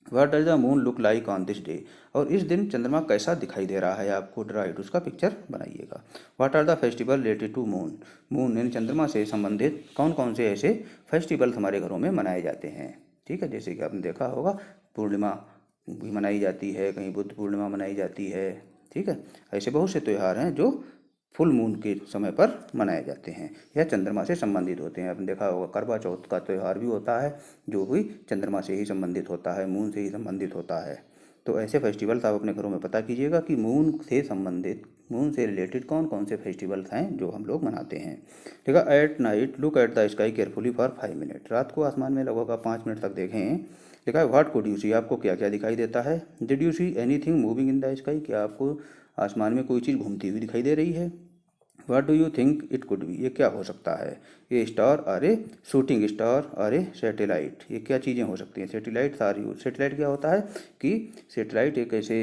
What does the moon look like on this day, और इस दिन चंद्रमा कैसा दिखाई दे रहा है आपको, राइट उसका पिक्चर बनाइएगा। What are the festival related to moon, moon यानी चंद्रमा से संबंधित कौन कौन से ऐसे फेस्टिवल हमारे घरों में मनाए जाते हैं। ठीक है, जैसे कि आपने देखा होगा पूर्णिमा भी मनाई जाती है, कहीं बुद्ध पूर्णिमा मनाई जाती है। ठीक है, ऐसे बहुत से त्यौहार हैं जो फुल मून के समय पर मनाए जाते हैं या चंद्रमा से संबंधित होते हैं। आपने देखा होगा करवा चौथ का त्यौहार भी होता है जो भी चंद्रमा से ही संबंधित होता है, मून से ही संबंधित होता है। तो ऐसे फेस्टिवल्स आप अपने घरों में पता कीजिएगा कि मून से संबंधित, मून से रिलेटेड कौन कौन से फेस्टिवल्स हैं जो हम लोग मनाते हैं। ठीक है, at night look at the sky carefully for 5 minute, रात को आसमान में लगभग 5 मिनट तक देखें। देखा है व्हाट कुड यू सी, आपको क्या क्या दिखाई देता है। Did you see anything moving in the sky, क्या आपको आसमान में कोई चीज़ घूमती हुई दिखाई दे रही है। What do you think it could be, ये क्या हो सकता है। ये स्टार और ए शूटिंग स्टार और ए सैटेलाइट, ये क्या चीज़ें हो सकती हैं। सैटेलाइट सारी, सैटेलाइट क्या होता है कि सैटेलाइट एक ऐसे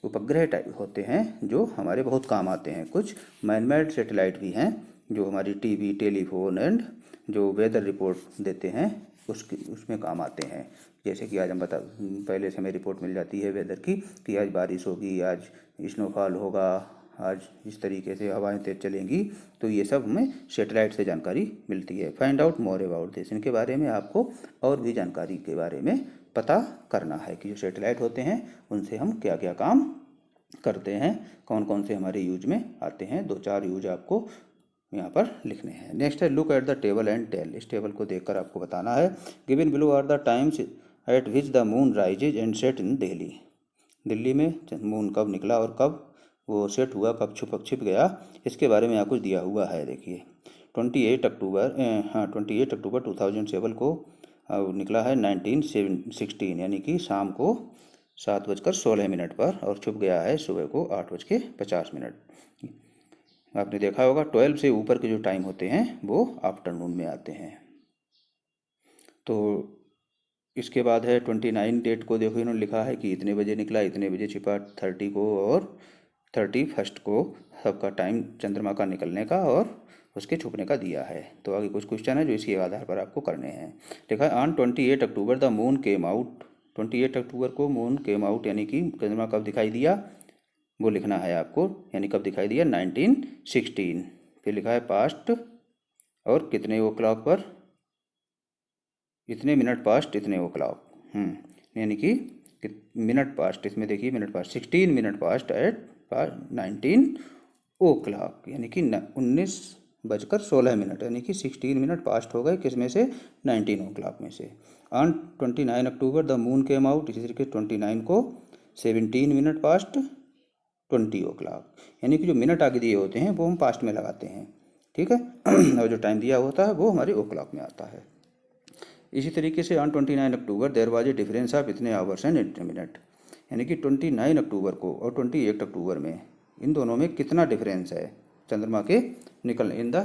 उपग्रह टाइप होते हैं जो हमारे बहुत काम आते हैं। कुछ मैनमेड सैटेलाइट भी हैं जो हमारी टीवी, टेलीफोन एंड जो वेदर रिपोर्ट देते हैं उसमें काम आते हैं। जैसे कि आज हम पहले से हमें रिपोर्ट मिल जाती है वेदर की कि आज बारिश होगी, आज स्नोफॉल होगा, आज इस तरीके से हवाएं तेज चलेंगी, तो ये सब हमें सैटेलाइट से जानकारी मिलती है। Find out more about this, इनके बारे में आपको और भी जानकारी के बारे में पता करना है कि जो सैटेलाइट होते हैं उनसे हम क्या क्या काम करते हैं, कौन कौन से हमारे यूज में आते हैं। 2-4 यूज आपको यहाँ पर लिखने हैं। नेक्स्ट है look at the table and tell, इस टेबल को देखकर आपको बताना है। Given below are the times at which the moon rises and set in Delhi, Delhi में मून कब निकला और कब वो सेट हुआ, कब छिप गया, इसके बारे में यहाँ कुछ दिया हुआ है। देखिए 28 अक्टूबर 2007 को निकला है 1916, यानी कि शाम को 7:16 पर, और छुप गया है सुबह को 8:50। आपने देखा होगा 12 से ऊपर के जो टाइम होते हैं वो आफ्टरनून में आते हैं। तो इसके बाद है 29 डेट को देखो, इन्होंने लिखा है कि इतने बजे निकला, इतने बजे छिपा, 30 को और 31 को सबका टाइम चंद्रमा का निकलने का और उसके छुपने का दिया है। तो आगे कुछ क्वेश्चन है जो इसके आधार पर आपको करने हैं। लिखा है on 28 October the moon came out. 28 अक्टूबर को मून केम आउट, यानी कि चंद्रमा कब दिखाई दिया वो लिखना है आपको, यानी कब दिखाई दिया 1916। फिर लिखा है पास्ट और कितने ओ क्लॉक पर, इतने मिनट पास्ट इतने ओ क्लॉक, यानी कि मिनट पास्ट, इसमें देखिए minute past 16 minute past eight 19 o'clock, यानी कि 19:16, यानी कि 16 मिनट पास्ट हो गए, किस में से 19 ओ क्लॉक में से। On 29 October the moon came out, इसी तरीके 29 को 17 मिनट पास्ट 20 ओ क्लॉक, यानी कि जो मिनट आगे दिए होते हैं वो हम पास्ट में लगाते हैं, ठीक है और जो टाइम दिया होता है वो हमारे ओ क्लॉक में आता है। इसी तरीके से on 29 October there was a difference of इतने आवर्स एंड इतने मिनट, यानी कि 29 अक्टूबर को और 28 अक्टूबर में इन दोनों में कितना डिफरेंस है चंद्रमा के निकलने, in the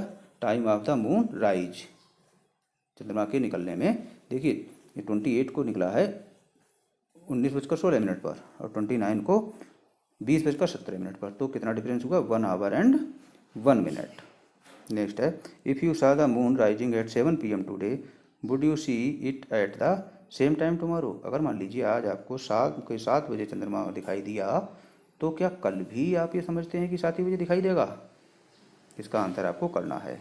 time of the moon rise, चंद्रमा के निकलने में। देखिए 28 को निकला है 19:16 पर और 29 को 20:17 पर, तो कितना डिफरेंस हुआ 1 आवर एंड 1 मिनट। नेक्स्ट है if you saw the moon rising at 7 PM today would you see it at the same time tomorrow. अगर मान लीजिए आज आपको 7 बजे चंद्रमा दिखाई दिया तो क्या कल भी आप ये समझते हैं कि 7 ही बजे दिखाई देगा? इसका आंसर आपको करना है।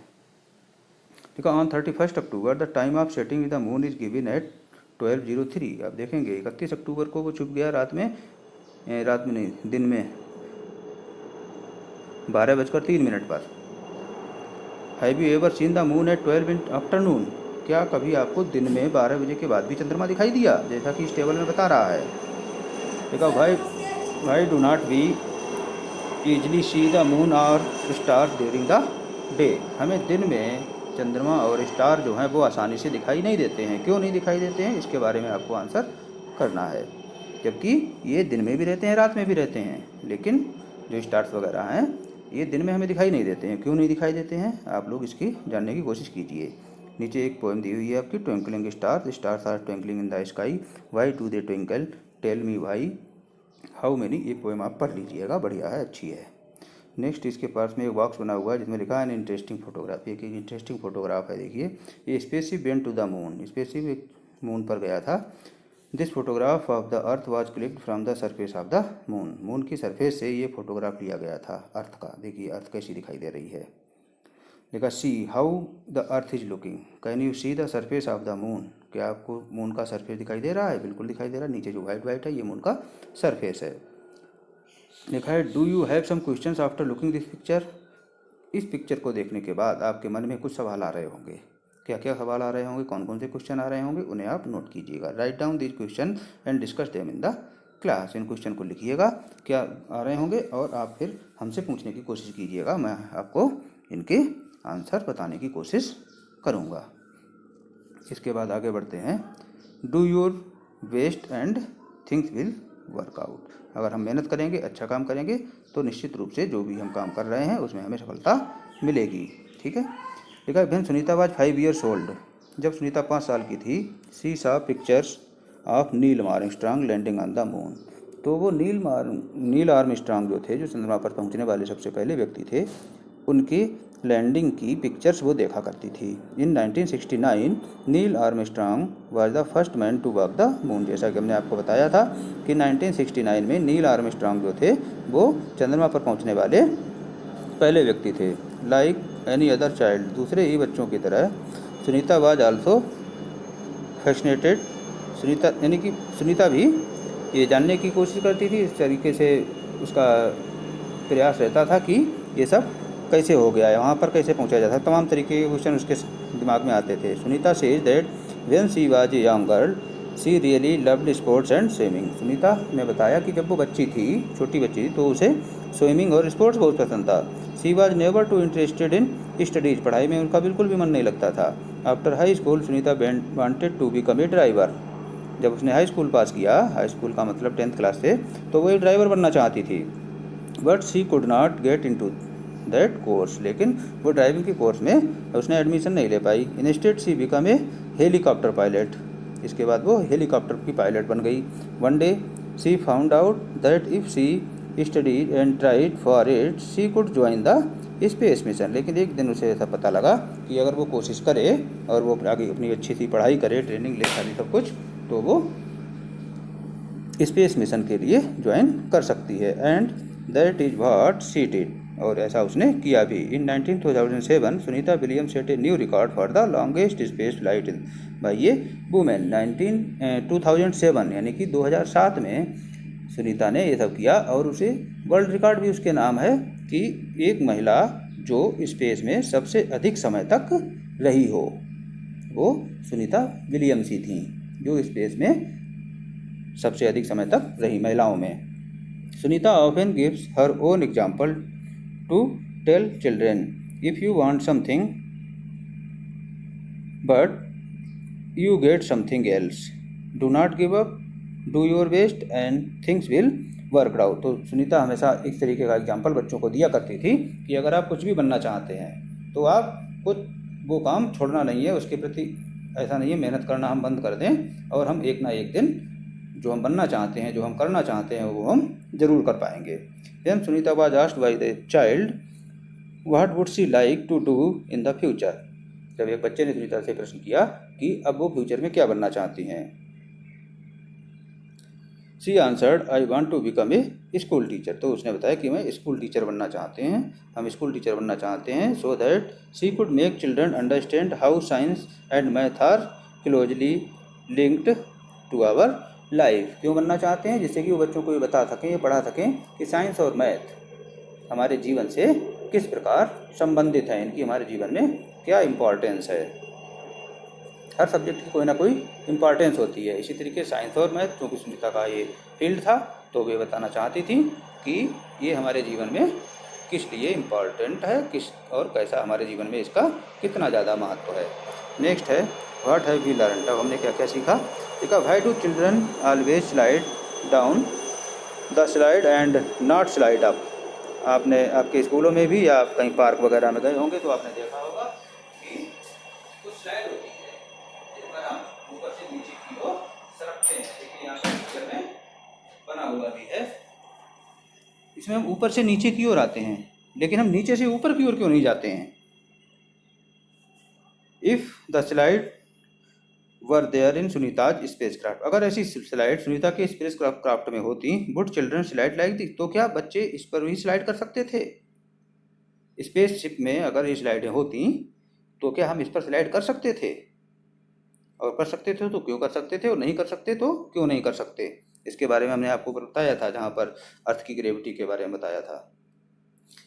ठीक है, on 31 October the time of setting the moon is given at 12:03। आप देखेंगे 31 अक्टूबर को वो छुप गया रात में नहीं, दिन में 12:03 पर। Have you ever seen the moon at 12 in afternoon. क्या कभी आपको दिन में 12 बजे के बाद भी चंद्रमा दिखाई दिया, जैसा कि इस टेबल में बता रहा है। देखा why do not we easily see the moon और स्टार्स ड्यूरिंग द डे। हमें दिन में चंद्रमा और स्टार जो हैं वो आसानी से दिखाई नहीं देते हैं। क्यों नहीं दिखाई देते हैं, इसके बारे में आपको आंसर करना है। जबकि ये दिन में भी रहते हैं रात में भी रहते हैं, लेकिन जो स्टार्स वगैरह हैं ये दिन में हमें दिखाई नहीं देते हैं। क्यों नहीं दिखाई देते हैं, आप लोग इसकी जानने की कोशिश कीजिए। नीचे एक पोएम दी हुई है आपकी, twinkling stars are twinkling in the sky, why do they twinkle, tell me why, how many. ये पोएम आप पढ़ लीजिएगा, बढ़िया है, अच्छी है। नेक्स्ट इसके पास में एक बॉक्स बना हुआ है जिसमें लिखा है एन इंटरेस्टिंग फोटोग्राफ। एक इंटरेस्टिंग फोटोग्राफ है, देखिए। ये spaceship went to the moon, spaceship moon पर गया था। This photograph of the earth was clicked from the surface of the moon. Moon की सरफेस से ये फोटोग्राफ लिया गया था अर्थ का। देखिए अर्थ कैसी दिखाई दे रही है। देखा see how the earth is looking, can you see the surface of the moon. क्या आपको मून का सरफेस दिखाई दे रहा है? बिल्कुल दिखाई दे रहा है। नीचे जो वाइट है ये मून का सरफेस है। लिखा है do you have some questions after looking this picture. इस पिक्चर को देखने के बाद आपके मन में कुछ सवाल आ रहे होंगे। क्या क्या सवाल आ रहे होंगे, कौन कौन से क्वेश्चन आ रहे होंगे, उन्हें आप नोट कीजिएगा। Write down this question and discuss them in the class. In question को लिखिएगा क्या आ रहे होंगे और आप फिर हमसे पूछने की कोशिश कीजिएगा। मैं आपको इनके आंसर बताने की कोशिश करूँगा। इसके बाद आगे बढ़ते हैं। Do your best and things will work out. अगर हम मेहनत करेंगे, अच्छा काम करेंगे, तो निश्चित रूप से जो भी हम काम कर रहे हैं उसमें हमें सफलता मिलेगी। ठीक है। लिखा है when Sunita was 5 years old. जब सुनीता 5 साल की थी, she saw pictures of Neil Armstrong landing on the moon. तो वो नील आर्मस्ट्रांग जो थे, जो चंद्रमा पर पहुंचने वाले सबसे पहले व्यक्ति थे, उनकी लैंडिंग की पिक्चर्स वो देखा करती थी। In 1969 Neil Armstrong was the first man to walk the moon. जैसा कि हमने आपको बताया था कि 1969 में नील आर्मस्ट्रांग जो थे वो चंद्रमा पर पहुंचने वाले पहले व्यक्ति थे। लाइक एनी अदर चाइल्ड, दूसरे ही बच्चों की तरह Sunita was also fascinated. Sunita यानी कि सुनीता भी ये जानने की कोशिश करती थी, इस तरीके से उसका प्रयास रहता था कि ये सब कैसे हो गया है, वहाँ पर कैसे पहुँचा जाता है। तमाम तरीके के क्वेश्चन उसके दिमाग में आते थे। Sunita says that when she was a young girl she really loved sports and swimming. Sunita ने बताया कि जब वो बच्ची थी, छोटी बच्ची थी, तो उसे स्विमिंग और स्पोर्ट्स बहुत पसंद था। She was never too interested in studies, पढ़ाई में उनका बिल्कुल भी मन नहीं लगता था। After high school Sunita wanted to become a driver. जब उसने हाई स्कूल पास किया, हाई स्कूल का मतलब 10th क्लास से, तो वो एक ड्राइवर बनना चाहती थी। But she could not get into that course, लेकिन वो ड्राइविंग के कोर्स में उसने एडमिशन नहीं ले पाई। Instead she become a helicopter pilot. इसके बाद वो हेलीकॉप्टर की पायलट बन गई। One day she found out that if she studied and tried for it she could join the space mission. लेकिन एक दिन उसे ऐसा पता लगा कि अगर वो कोशिश करे और वो आगे अपनी अच्छी सी पढ़ाई करे, ट्रेनिंग ले सारी सब कुछ, तो वो स्पेस मिशन के लिए ज्वाइन कर सकती है। And that is what she did, और ऐसा उसने किया भी। In 2007 Sunita Williams set a new record for the longest space flight by a women. 2007 यानी कि 2007 में सुनीता ने ये सब किया, और उसे वर्ल्ड रिकॉर्ड भी उसके नाम है कि एक महिला जो स्पेस में सबसे अधिक समय तक रही हो, वो सुनीता विलियम्स ही थी जो स्पेस में सबसे अधिक समय तक रही महिलाओं में। Sunita often gives her own example to tell children, if you want something but you get something else, do not give up, do your best and things will work out। तो सुनीता हमेशा इस तरीके का एग्जाम्पल बच्चों को दिया करती थी कि अगर आप कुछ भी बनना चाहते हैं तो आप कुछ वो काम छोड़ना नहीं है, उसके प्रति ऐसा नहीं है मेहनत करना हम बंद कर दें और हम एक ना एक दिन जो हम बनना चाहते हैं, जो हम करना चाहते हैं, वो हम ज़रूर कर पाएंगे। Then Sunita was asked by the child what would she like to do in the future. जब एक बच्चे ने सुनीता से प्रश्न किया कि अब वो फ्यूचर में क्या बनना चाहती हैं। She answered I want to become a school teacher. तो उसने बताया कि मैं स्कूल टीचर बनना चाहते हैं, हम स्कूल टीचर बनना चाहते हैं, so that she could make children understand how science and math are closely linked to our life. क्यों बनना चाहते हैं? जिससे कि वो बच्चों को ये बता सकें, ये पढ़ा सकें कि साइंस और मैथ हमारे जीवन से किस प्रकार संबंधित है, इनकी हमारे जीवन में क्या इम्पोर्टेंस है। हर सब्जेक्ट की कोई ना कोई इम्पॉर्टेंस होती है। इसी तरीके साइंस और मैथ, क्योंकि सुनीता का ये फील्ड था, तो वे बताना चाहती थी कि ये हमारे जीवन में किस लिए इम्पॉर्टेंट है, किस और कैसा हमारे जीवन में इसका कितना ज़्यादा महत्व है। नेक्स्ट है व्हाट हैव वी लर्न। अब हमने क्या क्या सीखा। देखा why do children always slide down the slide and not slide up. आपने आपके स्कूलों में भी या आप कहीं पार्क वगैरह में गए होंगे तो आपने देखा होगा कि कुछ स्लाइड होती है जिस पर हम ऊपर से नीचे की ओर सरकते हैं। देखिए यहाँ पर पिक्चर में बना हुआ भी है, इसमें हम ऊपर से नीचे की ओर आते हैं, लेकिन हम नीचे से ऊपर की ओर क्यों नहीं जाते हैं। If the slide were there in Sunita's spacecraft. अगर ऐसी स्लाइड सुनीता के स्पेस क्राफ्ट में होती, would children slide like this. तो क्या बच्चे इस पर भी स्लाइड कर सकते थे। स्पेसशिप में अगर ये स्लाइडें होती तो क्या हम इस पर स्लाइड कर सकते थे, और कर सकते थे तो क्यों कर सकते थे, और नहीं कर सकते तो क्यों नहीं कर सकते। इसके बारे में हमने आपको बताया था, जहाँ पर अर्थ की ग्रेविटी के बारे में बताया था।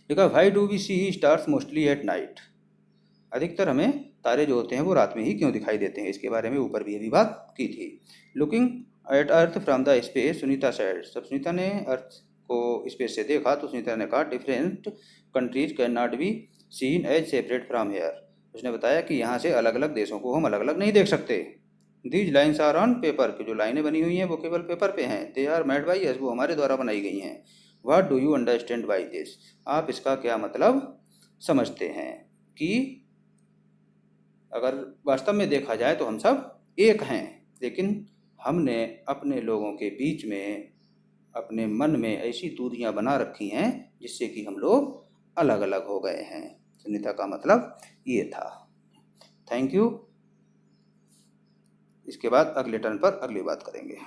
देखा why do we see stars mostly at night. अधिकतर हमें तारे जो होते हैं वो रात में ही क्यों दिखाई देते हैं, इसके बारे में ऊपर भी अभी बात की थी। Looking at earth from the space Sunita said. जब सुनीता ने अर्थ को स्पेस से देखा तो सुनीता ने कहा different countries can not be seen as separate from here. उसने बताया कि यहाँ से अलग अलग देशों को हम अलग अलग नहीं देख सकते। These lines are on paper, की जो लाइनें बनी हुई हैं वो केवल पेपर पे हैं। They are made by us, वो हमारे द्वारा बनाई गई हैं। What do you understand by this. आप इसका क्या मतलब समझते हैं कि अगर वास्तव में देखा जाए तो हम सब एक हैं, लेकिन हमने अपने लोगों के बीच में अपने मन में ऐसी दूरियां बना रखी हैं जिससे कि हम लोग अलग अलग हो गए हैं। सुनीता का मतलब ये था। Thank you. इसके बाद अगले टर्न पर अगली बात करेंगे।